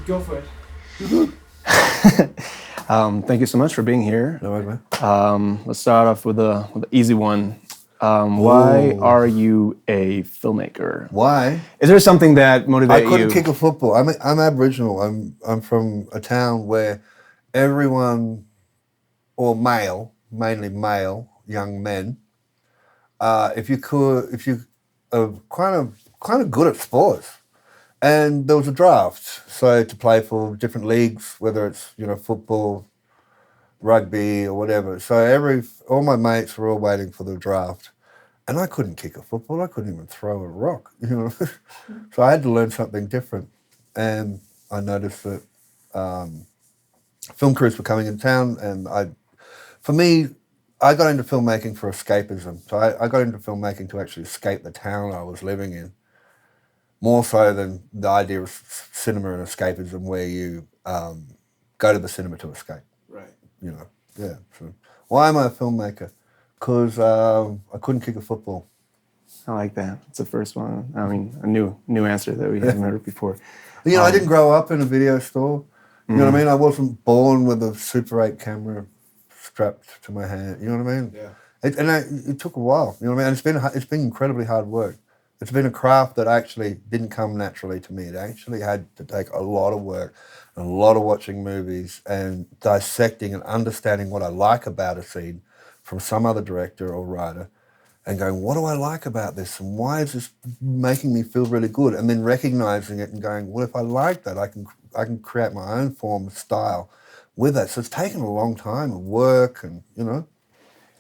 Go for it. Thank you so much for being here. No worries, man. Let's start off with the easy one. Why are you a filmmaker? Why? Is there something that motivates you? I couldn't kick a football. I'm Aboriginal. I'm from a town where everyone, or mainly male, young men, if you are kind of good at sports. And there was a draft, so to play for different leagues, whether it's football, rugby, or whatever. So all my mates were all waiting for the draft, and I couldn't kick a football. I couldn't even throw a rock, So I had to learn something different, and I noticed that film crews were coming in town, and I got into filmmaking for escapism. So I got into filmmaking to actually escape the town I was living in. More so than the idea of cinema and escapism, where you go to the cinema to escape. Right. Yeah. So why am I a filmmaker? Because I couldn't kick a football. I like that. It's the first one. I mean, a new answer that we haven't heard before. I didn't grow up in a video store. You know what I mean? I wasn't born with a Super 8 camera strapped to my hand. You know what I mean? Yeah. It took a while. You know what I mean? And it's been incredibly hard work. It's been a craft that actually didn't come naturally to me. It actually had to take a lot of work and a lot of watching movies and dissecting and understanding what I like about a scene from some other director or writer and going, what do I like about this and why is this making me feel really good? And then recognizing it and going, well, if I like that, I can create my own form of style with that. So it's taken a long time of work and,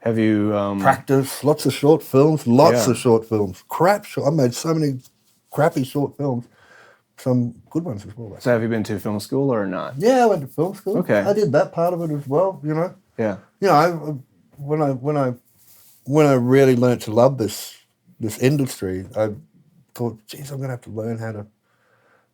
Have you practice, lots of short films, of short films. I made so many crappy short films, some good ones as well. So have you been to film school or not? Yeah, I went to film school. Okay. I did that part of it as well, Yeah. When I really learned to love this industry, I thought, geez, I'm going to have to learn how to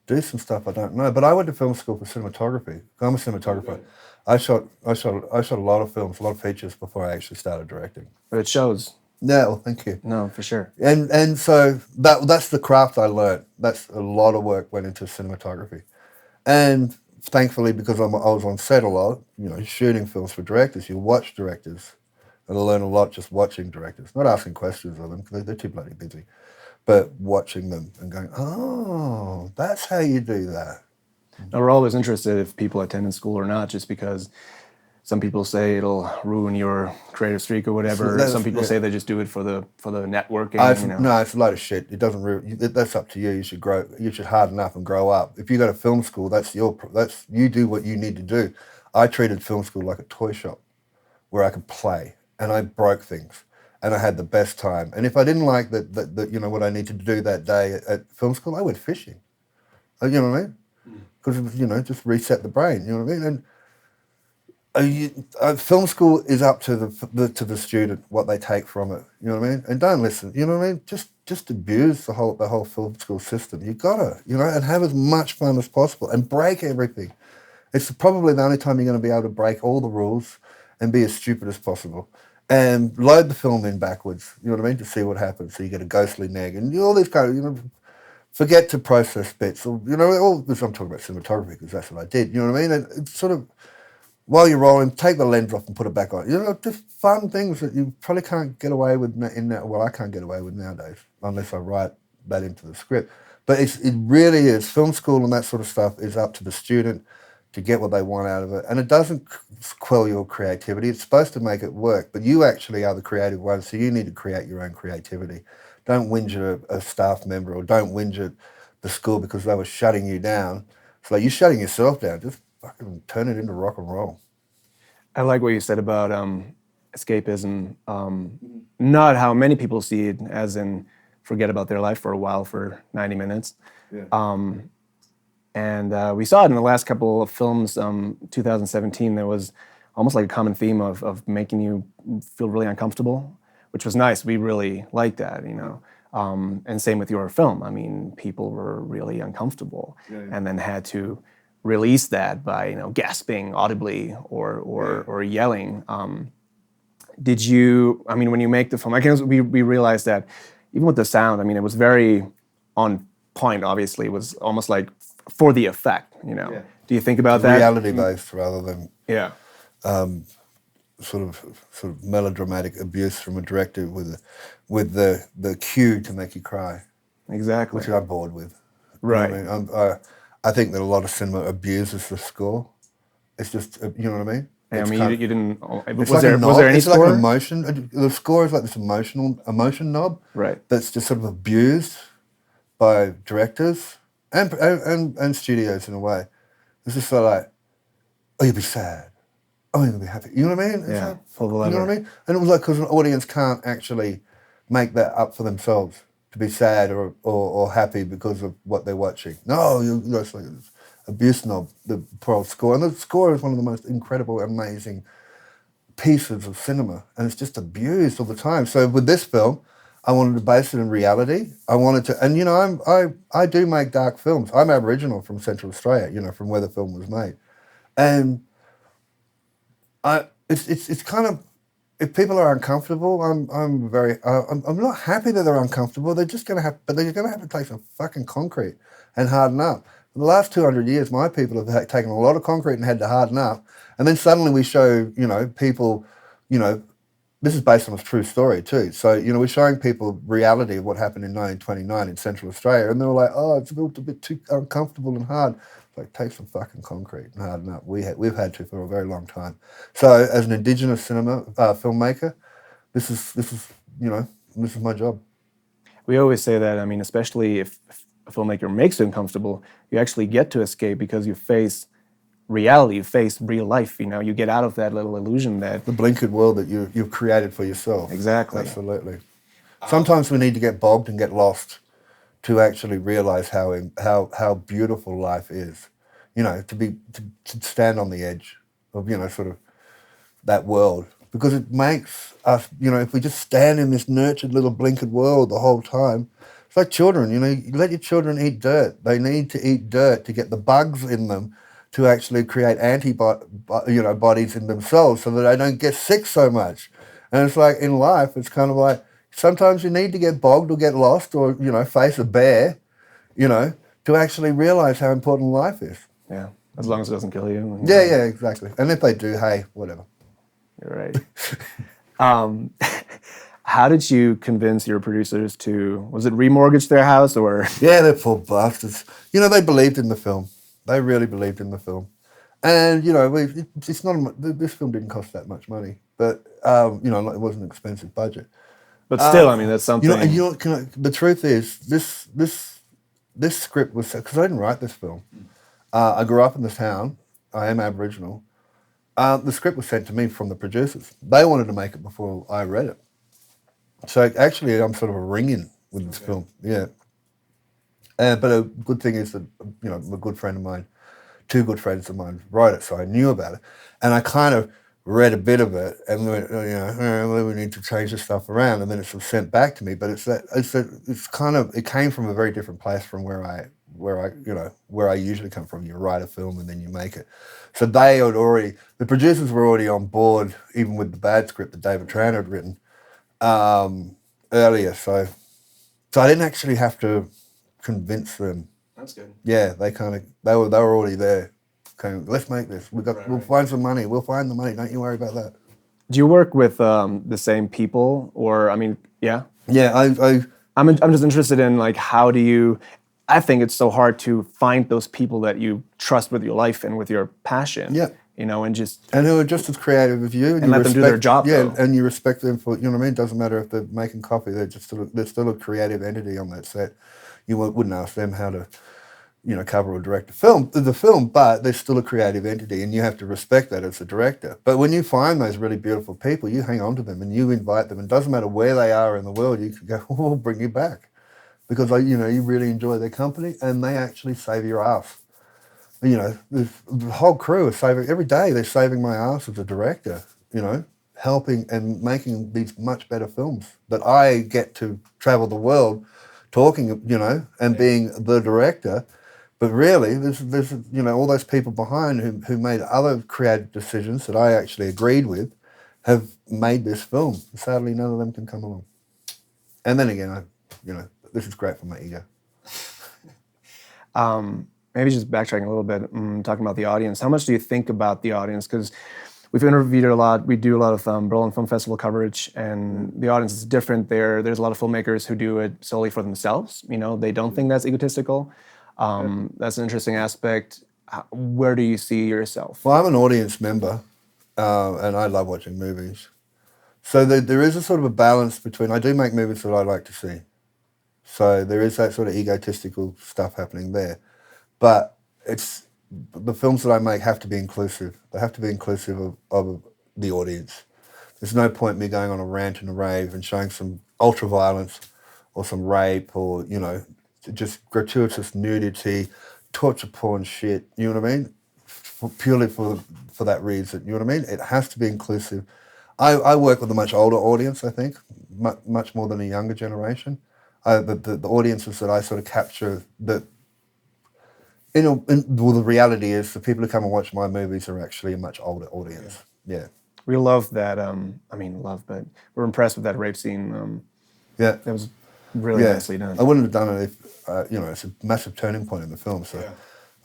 do some stuff I don't know. But I went to film school for cinematography. I'm a cinematographer. Okay. I shot a lot of films, a lot of features before I actually started directing. But it shows. Yeah, well, thank you. No, for sure. And so that's the craft I learned. That's a lot of work went into cinematography. And thankfully, because I was on set a lot, shooting films for directors, you watch directors. And I learn a lot just watching directors, not asking questions of them because they're too bloody busy, but watching them and going, oh, that's how you do that. Now, we're always interested if people attend in school or not, just because some people say it'll ruin your creative streak or whatever. Some people say they just do it for the networking. No, it's a load of shit. It doesn't ruin. That's up to you. You should grow. You should harden up and grow up. If you go to film school, you do what you need to do. I treated film school like a toy shop, where I could play and I broke things and I had the best time. And if I didn't like that what I needed to do that day at film school, I went fishing. You know what I mean? Because it was, just reset the brain. You know what I mean? And film school is up to the student what they take from it. You know what I mean? And don't listen. You know what I mean? Just abuse the whole film school system. You gotta, and have as much fun as possible and break everything. It's probably the only time you're going to be able to break all the rules and be as stupid as possible. And load the film in backwards. You know what I mean? To see what happens. So you get a ghostly neg and all these kind of forget to process bits, or all this. I'm talking about cinematography because that's what I did. You know what I mean? And it's sort of while you're rolling, take the lens off and put it back on. Just fun things that you probably can't get away with Well, I can't get away with nowadays unless I write that into the script. But it really is. Film school and that sort of stuff is up to the student to get what they want out of it, and it doesn't quell your creativity. It's supposed to make it work, but you actually are the creative one, so you need to create your own creativity. Don't whinge at a staff member or don't whinge at the school because they were shutting you down. It's like you're shutting yourself down. Just fucking turn it into rock and roll. I like what you said about escapism. Not how many people see it, as in forget about their life for a while for 90 minutes. Yeah. And we saw it in the last couple of films. 2017, there was almost like a common theme of making you feel really uncomfortable, which was nice. We really liked that, And same with your film. I mean, people were really uncomfortable and then had to release that by, gasping audibly or yelling. Did you, when you make the film, I guess we realized that even with the sound, it was very on point, obviously. It was almost like for the effect, you know. Yeah. Do you think about that? Reality based rather than Yeah. sort of melodramatic abuse from a director with the cue to make you cry, Exactly. which I'm bored with. Right. You know what I mean? I think that a lot of cinema abuses the score. It's just, you know what I mean? I It's mean, kind you didn't. it's Was like a there knob. any It's score? like an emotion. The score is like this emotion knob Right. that's just sort of abused by directors and studios in a way. It's just sort of like, oh, you'll be sad. Oh, you'll be happy. You know what I mean? It's Yeah. like, Pull the you know lever. what I mean? And it was like, because an audience can't actually make that up for themselves to be sad or happy because of what they're watching. No, you know, it's like this abuse knob, the poor old score. And the score is one of the most incredible, amazing pieces of cinema, and it's just abused all the time. So with this film, I wanted to base it in reality. I wanted to, and you know, I do make dark films. I'm Aboriginal from Central Australia, you know, from where the film was made, and it's kind of, if people are uncomfortable, I'm not happy that they're uncomfortable. They're just gonna have, but they're gonna have to take some fucking concrete and harden up. In the last 200 years, my people have taken a lot of concrete and had to harden up, and then suddenly we show, you know, people, you know, this is based on a true story too. So, you know, we're showing people reality of what happened in 1929 in Central Australia, and they were like, oh, it's a bit too uncomfortable and hard. It's like, take some fucking concrete and harden up. We've had to for a very long time. So, as an Indigenous cinema filmmaker, this is you know, this is my job. We always say that. I mean, especially if a filmmaker makes you uncomfortable, you actually get to escape because you face reality, you face real life. You know, you get out of that little illusion that The blinkered world that you've created for yourself. Exactly. Absolutely. Sometimes we need to get bogged and get lost to actually realize how beautiful life is. You know, to stand on the edge of, you know, sort of that world, because it makes us, you know, if we just stand in this nurtured little blinkered world the whole time, it's like children, you know, you let your children eat dirt. They need to eat dirt to get the bugs in them to actually create bodies in themselves so that they don't get sick so much. And it's like in life, it's kind of like sometimes you need to get bogged or get lost or, you know, face a bear, you know, to actually realize how important life is. yeah, as long as it doesn't kill you. Yeah, exactly. And if they do, hey, whatever. You're right. How did you convince your producers to, was it remortgage their house or? Yeah, they're poor bastards. You know, they believed in the film. They really believed in the film. And, you know, it's not, this film didn't cost that much money, but, you know, it wasn't an expensive budget. But still, I mean, that's something. The truth is, this script was, because I didn't write this film. I grew up in this town. I am Aboriginal. The script was sent to me from the producers. They wanted to make it before I read it. So actually, I'm sort of a ring-in with this film, yeah. But a good thing is that, you know, a good friend of mine, two good friends of mine wrote it, so I knew about it. And I kind of read a bit of it and went, you know, we need to change this stuff around, and then it's sent back to me. But it came from a very different place from where I usually come from. You write a film and then you make it. So the producers were already on board, even with the bad script that David Tran had written earlier. So I didn't actually have to convince them. That's good. Yeah, they were already there. Okay, let's make this. We'll find some money. We'll find the money. Don't you worry about that. Do you work with the same people, or I mean, yeah? Yeah, I'm just interested in like how do you? I think it's so hard to find those people that you trust with your life and with your passion. Yeah. You know, and who are just as creative as you, and you let them do their job. Yeah, though. and you respect them for, you know what I mean. It doesn't matter if they're making coffee; they're still a creative entity on that set. You wouldn't ask them how to, you know, cover or direct the film, but they're still a creative entity, and you have to respect that as a director. But when you find those really beautiful people, you hang on to them and you invite them. And it doesn't matter where they are in the world, you can go, oh, we'll bring you back, because you know you really enjoy their company, and they actually save your ass. You know, the whole crew is saving every day. They're saving my ass as a director. You know, helping and making these much better films that I get to travel the world, talking, you know, and being the director. But really, there's you know, all those people behind who made other creative decisions that I actually agreed with, have made this film. Sadly, none of them can come along. And then again, you know, this is great for my ego. maybe just backtracking a little bit, talking about the audience. How much do you think about the audience? Because we've interviewed a lot. We do a lot of Berlin Film Festival coverage, and the audience is different there. There's a lot of filmmakers who do it solely for themselves. You know, they don't think that's egotistical. That's an interesting aspect. Where do you see yourself? Well, I'm an audience member, and I love watching movies. So there is a sort of a balance between, I do make movies that I like to see. So there is that sort of egotistical stuff happening there. But the films that I make have to be inclusive. They have to be inclusive of the audience. There's no point me going on a rant and a rave and showing some ultra-violence or some rape or, you know, just gratuitous nudity, torture porn shit, you know what I mean? Purely for that reason, you know what I mean? It has to be inclusive. I work with a much older audience, I think, much more than a younger generation. The audiences that I sort of capture, the reality is the people who come and watch my movies are actually a much older audience. Yeah. We love that. But we're impressed with that rape scene. Yeah. That was really nicely done. I wouldn't have done it if, it's a massive turning point in the film, so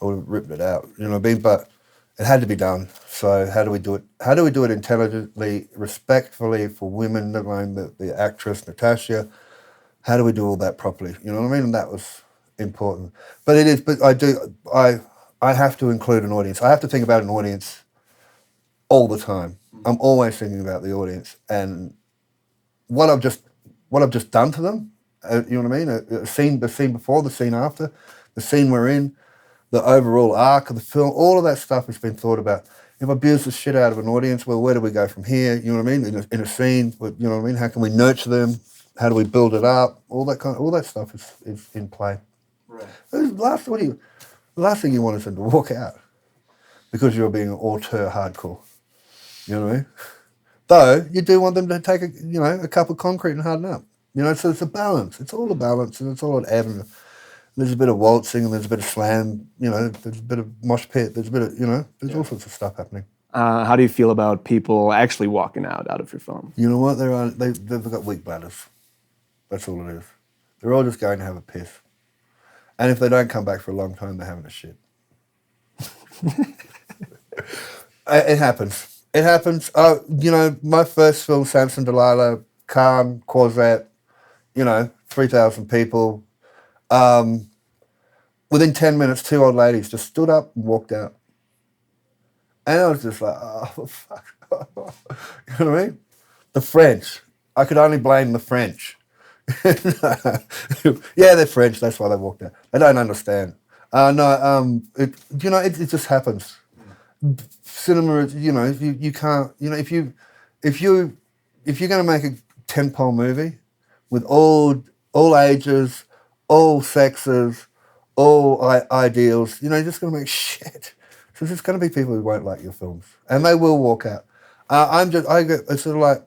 I would have ripped it out, you know what I mean? But it had to be done. So how do we do it? How do we do it intelligently, respectfully for women, let alone the actress, Natasha? How do we do all that properly? You know what I mean? And that was important. But it is, but I have to include an audience. I have to think about an audience all the time. I'm always thinking about the audience and what I've just done to them. You know what I mean? The scene before, the scene after, the scene we're in, the overall arc of the film, all of that stuff has been thought about. If I abuse the shit out of an audience, well, where do we go from here? You know what I mean? In a scene, you know what I mean? How can we nurture them? How do we build it up? All that stuff is in play. Right. The last thing you want is them to walk out because you're being auteur hardcore. You know what I mean? Though you do want them to take a cup of concrete and harden up. You know, so it's a balance. It's all a balance, and it's all an ebb. And there's a bit of waltzing, and there's a bit of slam. You know, there's a bit of mosh pit. There's a bit of there's all sorts of stuff happening. How do you feel about people actually walking out of your film? You know what? They've got weak bladders. That's all it is. They're all just going to have a piss. And if they don't come back for a long time, they're having a shit. It happens. It happens. My first film, Samson Delilah, calm, Quasette, 3,000 people. Within 10 minutes, 2 old ladies just stood up and walked out. And I was just like, oh, fuck. You know what I mean? The French. I could only blame the French. Yeah, they're French. That's why they walked out. They don't understand. It just happens. Cinema, you can't. If you're going to make a tentpole movie with all ages, all sexes, all ideals, you're just going to make shit. So there's going to be people who won't like your films, and they will walk out. It's sort of like.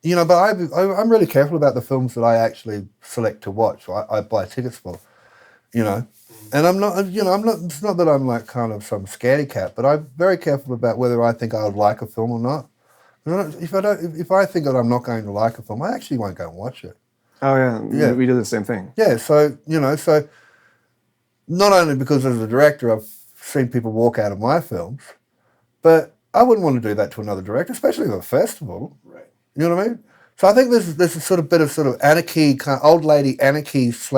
But I'm really careful about the films that I actually select to watch. I buy tickets for, and I'm not, it's not that I'm like kind of some scaredy cat, but I'm very careful about whether I think I would like a film or not. If I think that I'm not going to like a film, I actually won't go and watch it. Oh yeah, we do the same thing. Yeah, so not only because as a director I've seen people walk out of my films, but I wouldn't want to do that to another director, especially at a festival. Right. You know what I mean? So I think there's a sort of bit of sort of anarchy, kind of old lady anarchy /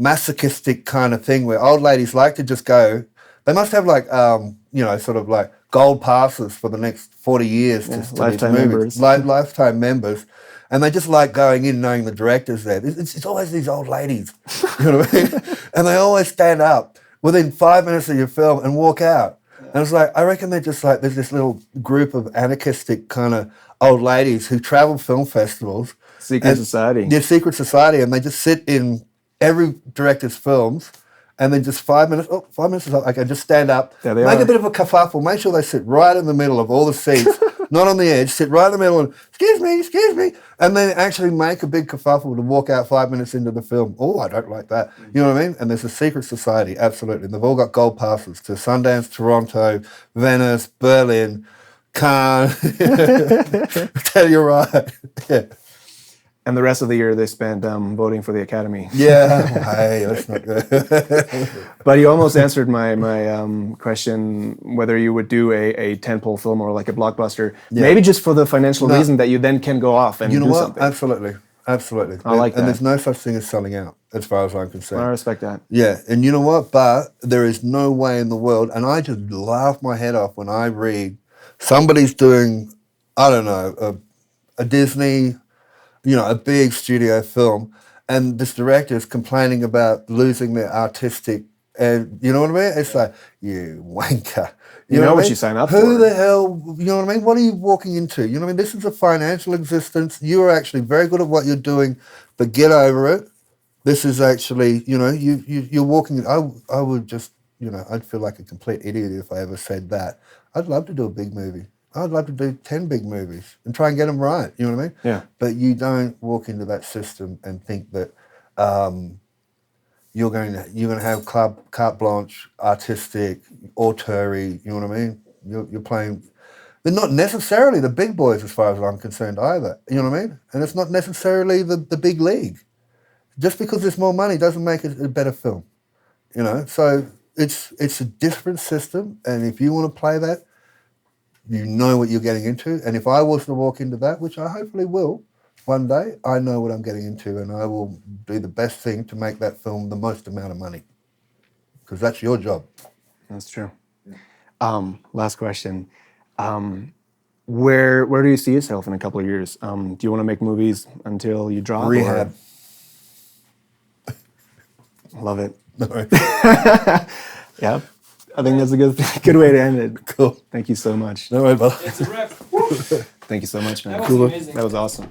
masochistic kind of thing where old ladies like to just go. They must have like sort of like gold passes for the next 40 years to lifetime members. Lifetime members, and they just like going in knowing the director's there. It's always these old ladies, you know what I mean? And they always stand up within 5 minutes of your film and walk out. And it's like, I reckon they're just like, there's this little group of anarchistic kind of old ladies who travel film festivals. Secret society. Yeah, secret society. And they just sit in every director's films and then just 5 minutes, 5 minutes is up. Okay, just stand up, make a bit of a kerfuffle, make sure they sit right in the middle of all the seats, not on the edge, sit right in the middle and, excuse me, and then actually make a big kerfuffle to walk out 5 minutes into the film. Oh, I don't like that. You know what I mean? And there's a secret society, absolutely. And they've all got gold passes to Sundance, Toronto, Venice, Berlin, Cannes. Tell you right. Yeah. And the rest of the year they spent voting for the Academy. Yeah, hey, let's not go. But you almost answered my question whether you would do a tentpole film or like a blockbuster. Maybe just for the financial reason that you then can go off and You know do what? something. Absolutely. I like that. And there's no such thing as selling out, as far as I'm concerned. I respect that. Yeah, and you know what? But there is no way in the world, and I just laugh my head off when I read somebody's doing, I don't know, a Disney, a big studio film, and this director is complaining about losing their artistic, and you know what I mean? It's like, you wanker. You know what I mean? you sign up for. Who the hell, you know what I mean? What are you walking into? You know what I mean? This is a financial existence. You are actually very good at what you're doing, but get over it. This is actually, you're walking, I would just, I'd feel like a complete idiot if I ever said that. I'd love to do a big movie. I'd love to do 10 big movies and try and get them right, you know what I mean? Yeah. But you don't walk into that system and think that you're going to have carte blanche, artistic, auteur-y, you know what I mean? You're playing. They're not necessarily the big boys as far as I'm concerned either, you know what I mean? And it's not necessarily the big league. Just because there's more money doesn't make it a better film, So it's a different system, and if you want to play that, you know what you're getting into. And if I was to walk into that, which I hopefully will one day, I know what I'm getting into, and I will do the best thing to make that film the most amount of money, because that's your job. That's true. Last question. Where do you see yourself in a couple of years? Do you want to make movies until you drop? Rehab. Love it. No. Yeah, I think that's a good way to end it. Cool. Thank you so much. No way, brother. It's a wrap. Thank you so much, man. That was amazing. That was awesome.